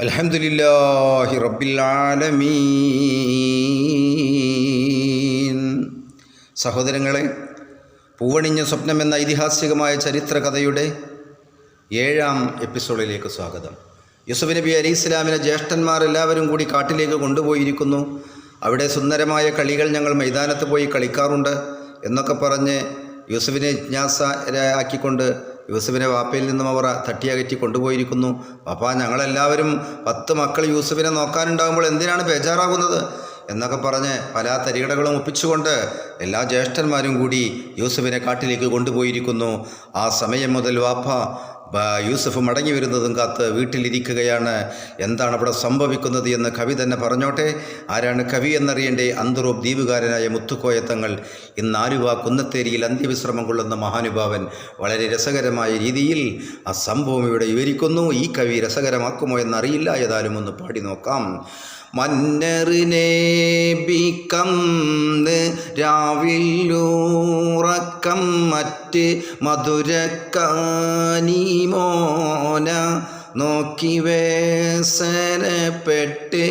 അൽഹംദുലില്ലാഹി റബ്ബിൽ ആലമീൻ. സഹോദരങ്ങളെ, പൂവണിഞ്ഞ സ്വപ്നം എന്ന ഐതിഹാസികമായ ചരിത്ര കഥയുടെ 7ാം എപ്പിസോഡിലേക്ക് സ്വാഗതം. യൂസുഫ് നബി അലൈഹി ഇസ്ലാമിനെ ജ്യേഷ്ഠന്മാർ എല്ലാവരും കൂടി കാട്ടിലേക്ക് കൊണ്ടുപോയിരിക്കുന്നു. അവിടെ സുന്ദരമായ കളികൾ ഞങ്ങൾ മൈതാനത്ത് പോയി കളിക്കാറുണ്ട് എന്നൊക്കെ പറഞ്ഞ് യൂസുഫിനെ ജിജ്ഞാസരാക്കിക്കൊണ്ട് യൂസുഫിനെ വാപ്പയിൽ നിന്നും അവർ തട്ടിയകറ്റി കൊണ്ടുപോയിരിക്കുന്നു. വാപ്പ, ഞങ്ങളെല്ലാവരും 10 മക്കൾ യൂസുഫിനെ നോക്കാനുണ്ടാകുമ്പോൾ എന്തിനാണ് ബേജാറാകുന്നത് എന്നൊക്കെ പറഞ്ഞ് പല തരികടകളും ഒപ്പിച്ചുകൊണ്ട് എല്ലാ ജ്യേഷ്ഠന്മാരും കൂടി യൂസുഫിനെ കാട്ടിലേക്ക് കൊണ്ടുപോയിരിക്കുന്നു. ആ സമയം മുതൽ വാപ്പ യൂസുഫ് മടങ്ങി വരുന്നതും കാത്ത് വീട്ടിലിരിക്കുകയാണ്. എന്താണ് അവിടെ സംഭവിക്കുന്നത് എന്ന് കവി തന്നെ പറഞ്ഞോട്ടെ. ആരാണ് കവി എന്നറിയണ്ടേ? അന്തറോപ്പ് ദ്വീപുകാരനായ മുത്തുക്കോയത്തങ്ങൾ ഇന്ന് ആലുവ കുന്നത്തേരിയിൽ അന്ത്യവിശ്രമം കൊള്ളുന്ന മഹാനുഭാവൻ വളരെ രസകരമായ രീതിയിൽ ആ സംഭവം ഇവിടെ വിവരിക്കുന്നു. ഈ കവി രസകരമാക്കുമോ എന്നറിയില്ല, ഏതായാലും ഒന്ന് പാടി നോക്കാം. മന്നറിനെ ബിക്കന്ന് രാവിലൂറക്കം മറ്റ് മധുരക്കാനിമോന നോക്കി വേസനപ്പെട്ട്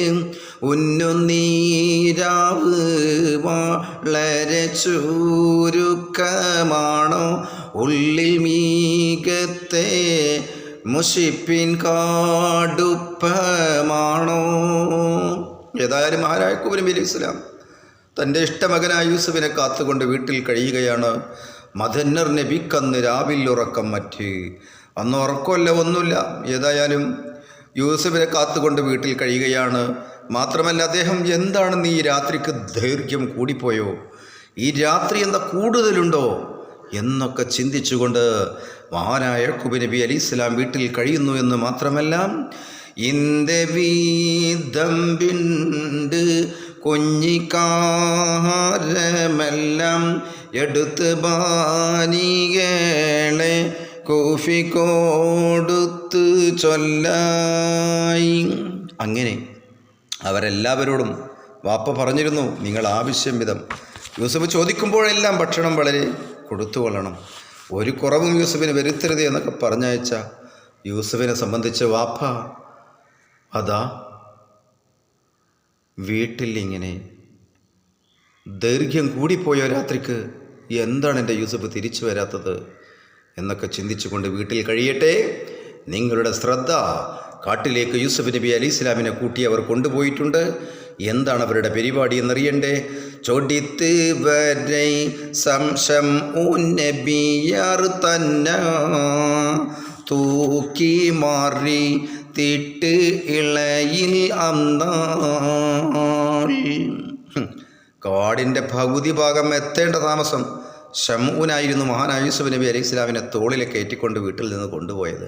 ഉന്നുനീരാവ് വളരെ ചുരുക്കമാണോ ഉള്ളിൽ മീകത്തെ മുഷിപ്പിൻ കാടുപ്പമാണോ? ഏതായാലും യാക്കൂബ് നബി അലൈഹി ഇസ്ലാം തൻ്റെ ഇഷ്ടമകനായ യൂസുഫിനെ കാത്തുകൊണ്ട് വീട്ടിൽ കഴിയുകയാണ്. മദന്നർ നബിക്കന്ന് രാവിൽ ഉറക്കം മറ്റ്. അന്ന് ഉറക്കമല്ല, ഒന്നുമില്ല. ഏതായാലും യൂസുഫിനെ കാത്തുകൊണ്ട് വീട്ടിൽ കഴിയുകയാണ്. മാത്രമല്ല, അദ്ദേഹം എന്താണ് ഈ രാത്രിക്ക് ദൈർഘ്യം കൂടിപ്പോയോ, ഈ രാത്രി എന്താ കൂടുതലുണ്ടോ എന്നൊക്കെ ചിന്തിച്ചുകൊണ്ട് മഹാനായ യാക്കൂബ് നബി അലൈഹി ഇസ്ലാം വീട്ടിൽ കഴിയുന്നു എന്ന് മാത്രമല്ല, ഇന്തെ വീതമ്പിണ്ട് കുഞ്ഞിക്കാരമെല്ലാം എടുത്ത് ബാനികളെ കോഫി കൊടുത്ത് ചൊല്ലായി. അങ്ങനെ അവരെല്ലാവരോടും വാപ്പ പറഞ്ഞിരുന്നു, നിങ്ങൾ ആവശ്യം വിധം യൂസുഫ് ചോദിക്കുമ്പോഴെല്ലാം ഭക്ഷണം വളരെ കൊടുത്തുകൊള്ളണം, ഒരു കുറവും യൂസുഫിന് വരുത്തരുത് എന്നൊക്കെ പറഞ്ഞയച്ച യൂസുഫിനെ സംബന്ധിച്ച് വാപ്പ അതാ വീട്ടിൽ ഇങ്ങനെ ദൈർഘ്യം കൂടിപ്പോയ രാത്രിക്ക് എന്താണ് എൻ്റെ യൂസുഫ് തിരിച്ചു വരാത്തത് എന്നൊക്കെ ചിന്തിച്ചുകൊണ്ട് വീട്ടിൽ കഴിയട്ടെ. നിങ്ങളുടെ ശ്രദ്ധ കാട്ടിലേക്ക് യൂസുഫ് നബി അലൈഹി ഇസ്ലാമിനെ കൂട്ടി അവർ കൊണ്ടുപോയിട്ടുണ്ട്. എന്താണ് അവരുടെ പരിപാടി എന്നറിയണ്ടേ? ചൊടിത്ത് വരെ സംശം നബിയാർ തന്ന തൂക്കി മാറി തിട്ട് ഇളയിൽ അന്നാൾ. കാടിൻ്റെ പകുതി ഭാഗം എത്തേണ്ട താമസം ഷമൂനായിരുന്നു മഹാനായ യൂസുഫ് നബി അലൈഹി ഇസ്ലാമിനെ തോളിലെ കയറ്റിക്കൊണ്ട് വീട്ടിൽ നിന്ന് കൊണ്ടുപോയത്.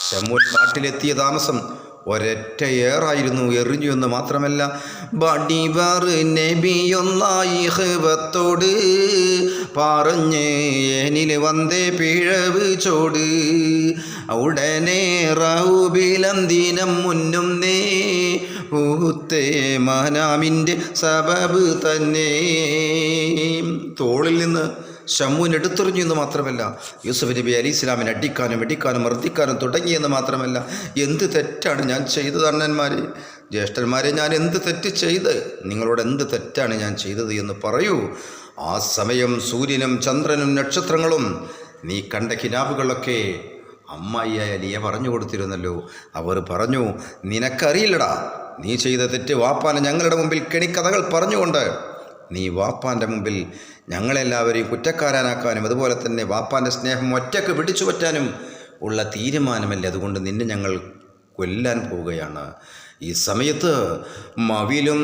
ഷമൂൻ നാട്ടിലെത്തിയ താമസം ഒരൊറ്റ ഏറായിരുന്നു. എറിഞ്ഞു എന്ന് മാത്രമല്ല, ബടിവർ നബിയൊന്നായി ഹൃവത്തോട് പറഞ്ഞ് എന്നിൽ വന്നേ പിഴവ് ചോട് ഉടനെ റൗബിലന്തിനം മുന്നും നേ ഊത്തേ മനാമിൻ്റെ സബബ് തന്നെ. തോളിൽ നിന്ന് ഷമൂൻ എടുത്തെറിഞ്ഞു എന്ന് മാത്രമല്ല, യൂസുഫ് നബി അലൈഹി ഇസ്ലാമിനെ അടിക്കാനും വെടിക്കാനും മർദ്ദിക്കാനും തുടങ്ങിയെന്ന് മാത്രമല്ല, എന്ത് തെറ്റാണ് ഞാൻ ചെയ്തത് അണ്ണന്മാരെ, ജ്യേഷ്ഠന്മാരെ, ഞാൻ എന്ത് തെറ്റ് ചെയ്ത്, നിങ്ങളോട് എന്ത് തെറ്റാണ് ഞാൻ ചെയ്തത് എന്ന് പറയൂ. ആ സമയം സൂര്യനും ചന്ദ്രനും നക്ഷത്രങ്ങളും നീ കണ്ട കിനാബുകളൊക്കെ അമ്മായിയായ ലിയ പറഞ്ഞു കൊടുത്തിരുന്നല്ലോ. അവർ പറഞ്ഞു, നിനക്കറിയില്ലടാ നീ ചെയ്ത തെറ്റ്. വാപ്പാനെ ഞങ്ങളുടെ മുമ്പിൽ കെണിക്കഥകൾ പറഞ്ഞുകൊണ്ട് നീ വാപ്പാൻ്റെ മുമ്പിൽ ഞങ്ങളെല്ലാവരെയും കുറ്റക്കാരനാക്കാനും അതുപോലെ തന്നെ വാപ്പാൻ്റെ സ്നേഹം ഒറ്റക്ക് പിടിച്ചു പറ്റാനും ഉള്ള തീരുമാനമല്ലേ, അതുകൊണ്ട് നിന്നെ ഞങ്ങൾ കൊല്ലാൻ പോവുകയാണ്. ഈ സമയത്ത് മവിലും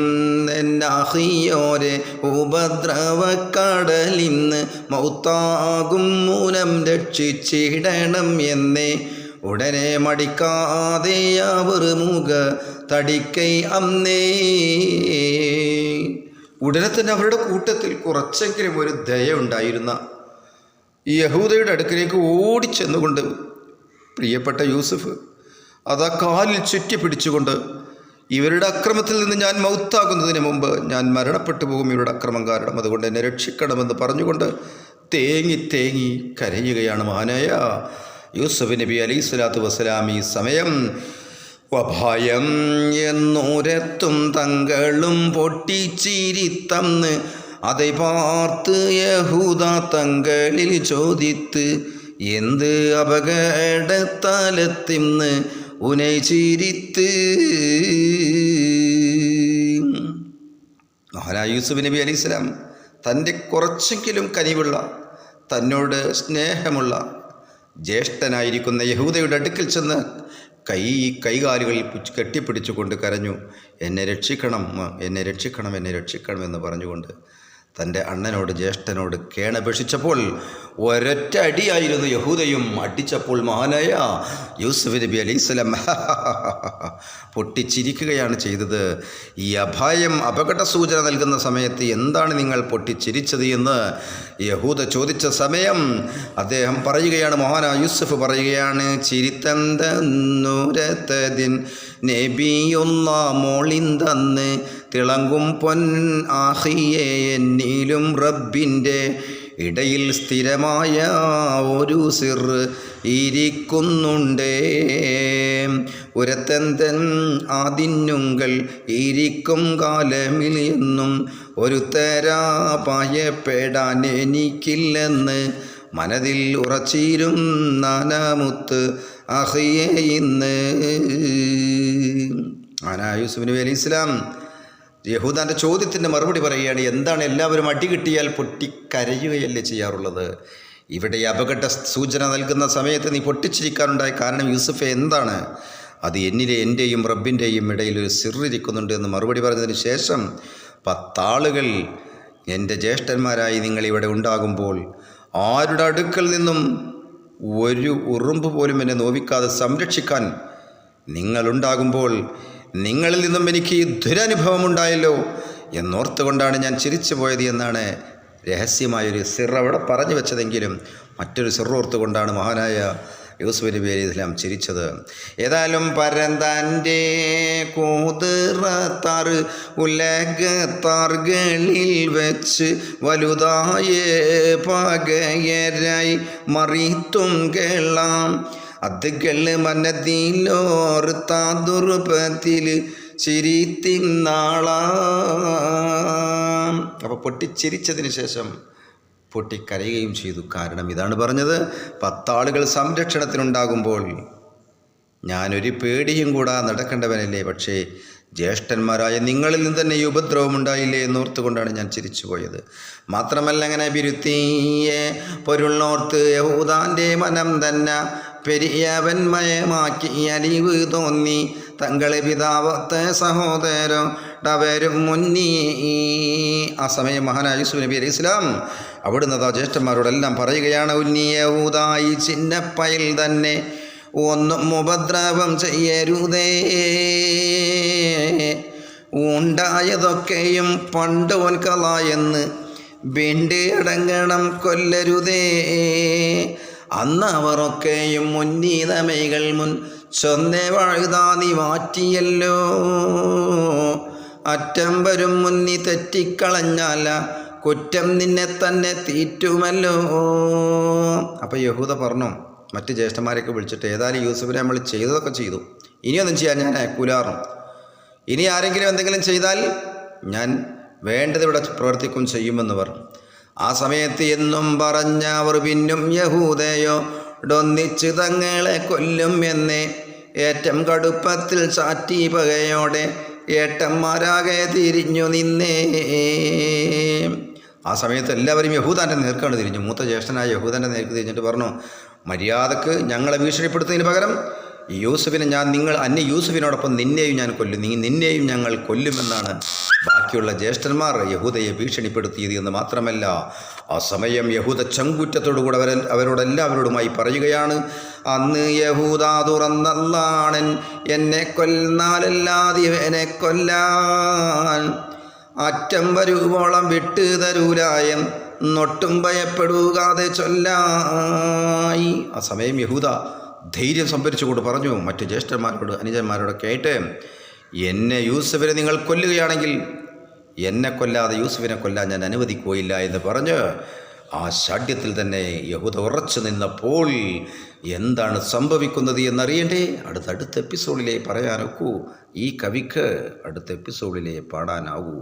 എന്നാഹിയോരെ ഉപദ്രവക്കടലിന്ന് മൗത്താകും മൂലം രക്ഷിച്ചിടണം എന്നേ ഉടനെ മടിക്കാതെ അവർ മുഖ തടിക്കൈ അന്നേ. ഉടനെ തന്നെ അവരുടെ കൂട്ടത്തിൽ കുറച്ചെങ്കിലും ഒരു ദയ ഉണ്ടായിരുന്ന യഹൂദയുടെ അടുക്കിലേക്ക് ഓടിച്ചെന്നുകൊണ്ട് പ്രിയപ്പെട്ട യൂസുഫ് അതാ കാലിൽ ചുറ്റി പിടിച്ചുകൊണ്ട്, ഇവരുടെ അക്രമത്തിൽ നിന്ന് ഞാൻ മൗത്താകുന്നതിന് മുമ്പ് ഞാൻ മരണപ്പെട്ടു പോകും ഇവരുടെ അക്രമം കാരണം, അതുകൊണ്ട് എന്നെ രക്ഷിക്കണമെന്ന് പറഞ്ഞുകൊണ്ട് തേങ്ങി തേങ്ങി കരയുകയാണ് മഹാനായ യൂസുഫ് നബി അലൈഹി സ്വലാത്തു വസ്സലാം. ഈ സമയം വഭയം എന്നൂരത്തും തങ്ങളും പൊട്ടിച്ചിരിത്തന്ന് அதை பார்த்து യഹൂദ തങ്ങളിൽ ചോദിത്ത് എന്ത് അപകടത്താലെത്തിന്ന് ഉനെ ചിരിത്ത്. മഹാനായ യൂസുഫ് നബി അലൈഹി സ്വലാം തൻ്റെ കുറച്ചെങ്കിലും കനിവുള്ള, തന്നോട് സ്നേഹമുള്ള ജ്യേഷ്ഠനായിരിക്കുന്ന യഹൂദയുടെ അടുക്കൽ ചെന്ന് കൈകാലുകളിൽ കെട്ടിപ്പിടിച്ചുകൊണ്ട് കരഞ്ഞു, എന്നെ രക്ഷിക്കണം, എന്നെ രക്ഷിക്കണം, എന്നെ രക്ഷിക്കണം എന്ന് പറഞ്ഞുകൊണ്ട് തൻ്റെ അണ്ണനോട്, ജ്യേഷ്ഠനോട് കേണപേക്ഷിച്ചപ്പോൾ ഒരൊറ്റ അടിയായിരുന്നു യഹൂദയും അടിച്ചപ്പോൾ മഹാനായ യൂസുഫ് നബി അലൈഹി സ്വലാം പൊട്ടിച്ചിരിക്കുകയാണ് ചെയ്തത്. ഈ അപായം, അപകട സൂചന നൽകുന്ന സമയത്ത് എന്താണ് നിങ്ങൾ പൊട്ടിച്ചിരിച്ചത് എന്ന് യഹൂദ ചോദിച്ച സമയം അദ്ദേഹം പറയുകയാണ്, മഹാനായ യൂസുഫ് പറയുകയാണ്, ചിരിത്തന്തൂരത്തതിൻ നബിയുള്ള മോളിന്തന്ന് തിളങ്ങും പൊൻ ആഹിയെ എന്നിലും റബ്ബിൻ്റെ ഇടയിൽ സ്ഥിരമായ ഒരു സിർ ഇരിക്കുന്നുണ്ടേ. ഉരത്തന്തൻ ആദിന്നുങ്കൾ ഇരിക്കും കാലമിൽ എന്നും ഒരു തരാ പായപ്പെടാൻ എനിക്കില്ലെന്ന് മനതിൽ ഉറച്ചിരും നാനാമുത്ത് അഹിയെ ഇന്ന്. മഹാനായ യൂസുഫ് നബി അലൈഹി സ്വലാം യഹൂദാൻ്റെ ചോദ്യത്തിൻ്റെ മറുപടി പറയുകയാണ്, എന്താണ് എല്ലാവരും അടി കിട്ടിയാൽ പൊട്ടിക്കരയുകയല്ലേ ചെയ്യാറുള്ളത്? ഇവിടെ അപകട സൂചന നൽകുന്ന സമയത്ത് നീ പൊട്ടിച്ചിരിക്കാനുണ്ടായ കാരണം യൂസുഫെ എന്താണ്? അത് എന്നിലെ എൻ്റെയും റബ്ബിൻ്റെയും ഇടയിൽ ഒരു സിറിരിക്കുന്നുണ്ട് എന്ന് മറുപടി പറഞ്ഞതിന് ശേഷം 10 ആളുകൾ എൻ്റെ ജ്യേഷ്ഠന്മാരായി നിങ്ങളിവിടെ ഉണ്ടാകുമ്പോൾ ആരുടെ അടുക്കൽ നിന്നും ഒരു ഉറുമ്പ് പോലും എന്നെ നോവിക്കാതെ സംരക്ഷിക്കാൻ നിങ്ങളുണ്ടാകുമ്പോൾ നിങ്ങളിൽ നിന്നും എനിക്ക് ദുരനുഭവമുണ്ടായല്ലോ എന്നോർത്തുകൊണ്ടാണ് ഞാൻ ചിരിച്ചു പോയത് എന്നാണ് രഹസ്യമായൊരു സിർ അവിടെ പറഞ്ഞു വെച്ചതെങ്കിലും മറ്റൊരു സിറോർത്തുകൊണ്ടാണ് മഹാനായ യൂസുഫ് നബി അലൈഹി സ്വലാം ചിരിച്ചത്. ഏതായാലും പരന്താൻ്റെ കൂതിറത്താറ് ഉലകത്താറുകളിൽ വെച്ച് വലുതായ പകയരായി മറിത്തും കേളാം അതുകൾ മനതിലോർത്താതുറുപത്തിൽ ചിരിത്തിന്നാളാം. അപ്പോൾ പൊട്ടിച്ചിരിച്ചതിന് ശേഷം പൊട്ടിക്കരയുകയും ചെയ്തു. കാരണം ഇതാണ് പറഞ്ഞത്, 10 ആളുകൾ സംരക്ഷണത്തിനുണ്ടാകുമ്പോൾ ഞാനൊരു പേടിയും കൂടാതെ നടക്കേണ്ടവനല്ലേ, പക്ഷേ ജ്യേഷ്ഠന്മാരായ നിങ്ങളിൽ നിന്ന് തന്നെ ഈ ഉപദ്രവം ഉണ്ടായില്ലേ എന്നോർത്തുകൊണ്ടാണ് ഞാൻ ചിരിച്ചു പോയത്. മാത്രമല്ല അങ്ങനെ ബിരുത്തിയെ പൊരുള്ളോർത്ത് യഹൂദാൻ്റെ മനം തന്നെ പെരിയവൻ മയമാക്കി അലിവ് തോന്നി തങ്ങളെ പിതാവത്തെ സഹോദരവരും മുന്നീ. ആ സമയം മഹാനായ യൂസുഫ് നബി അലൈഹി സ്വലാം അവിടുന്ന് ജ്യേഷ്ഠന്മാരോടെല്ലാം പറയുകയാണ്, ഉന്നിയൂതായി ചിന്നപ്പയിൽ തന്നെ ഒന്നും ഉപദ്രവം ചെയ്യരുതേ, ഉണ്ടായതൊക്കെയും പണ്ടോൻ കളയെന്ന് വേണ്ടി അടങ്ങണം കൊല്ലരുതേ. അന്ന് അവരൊക്കെയും മുന്നീതമൈകൾ മുൻ ചൊന്നേ വഴുതാ നീ മാറ്റിയല്ലോ, അറ്റം വരും മുന്നി തെറ്റിക്കളഞ്ഞാല കുറ്റം നിന്നെ തന്നെ തീറ്റുമല്ലോ. അപ്പോൾ യഹൂദ പറഞ്ഞു മറ്റ് ജ്യേഷ്ഠന്മാരെയൊക്കെ വിളിച്ചിട്ട്, ഏതായാലും യൂസുഫിനെ നമ്മൾ ചെയ്തതൊക്കെ ചെയ്തു, ഇനിയൊന്നും ചെയ്യാൻ ഞാൻ അയക്കൂലാറും, ഇനി ആരെങ്കിലും എന്തെങ്കിലും ചെയ്താൽ ഞാൻ വേണ്ടത് ഇവിടെ പ്രവർത്തിക്കും ചെയ്യുമെന്ന് പറഞ്ഞു. ആ സമയത്ത് എന്നും പറഞ്ഞ അവർ പിന്നും യഹൂദയോടൊന്നിച്ച് തങ്ങളെ കൊല്ലും എന്നേ ഏറ്റം കടുപ്പത്തിൽ ചാറ്റി പകയോടെ ഏട്ടന്മാരാകെ തിരിഞ്ഞു നിന്നേ. ആ സമയത്ത് എല്ലാവരും യഹൂദാൻ്റെ നേർക്കാണ് തിരിഞ്ഞു. മൂത്ത ജ്യേഷ്ഠനായ യഹൂദാൻ്റെ നേർക്ക് തിരിഞ്ഞിട്ട് പറഞ്ഞു, മര്യാദക്ക് ഞങ്ങളെ ഭീഷണിപ്പെടുത്തുന്നതിന് പകരം യൂസുഫിനെ യൂസുഫിനോടൊപ്പം നിന്നെയും ഞാൻ കൊല്ലും, നിന്നെയും ഞങ്ങൾ കൊല്ലുമെന്നാണ് ബാക്കിയുള്ള ജ്യേഷ്ഠന്മാർ യഹൂദയെ ഭീഷണിപ്പെടുത്തിയത് എന്ന് മാത്രമല്ല, ആ സമയം യഹൂദ ചങ്കൂറ്റത്തോടുകൂടെ അവരോടെല്ലാവരോടുമായി പറയുകയാണ്, അന്ന് യഹൂദ തുറന്നല്ലാണൻ എന്നെ കൊല്ലാനല്ലാതെ ഇവനെ കൊല്ലാൻ അറ്റം വരുവോളം വിട്ട് തരൂലായം നൊട്ടും ഭയപ്പെടുകാതെ ചൊല്ലായി. ആ സമയം യഹൂദ ധൈര്യം സംഭരിച്ചുകൊണ്ട് പറഞ്ഞു മറ്റ് ജ്യേഷ്ഠന്മാരോട് അനുജന്മാരോടൊക്കെ ആയിട്ട്, എന്നെ യൂസുഫിനെ നിങ്ങൾ കൊല്ലുകയാണെങ്കിൽ എന്നെ കൊല്ലാതെ യൂസുഫിനെ കൊല്ലാൻ ഞാൻ അനുവദിക്കുകയില്ല എന്ന് പറഞ്ഞ് ആ ശാഠ്യത്തിൽ തന്നെ യഹൂദ ഉറച്ചു നിന്നപ്പോൾ എന്താണ് സംഭവിക്കുന്നത് എന്നറിയണ്ടേ? അടുത്ത എപ്പിസോഡിലേ പറയാനൊക്കൂ. ഈ കവിക്ക് അടുത്ത എപ്പിസോഡിലേ പാടാനാവൂ.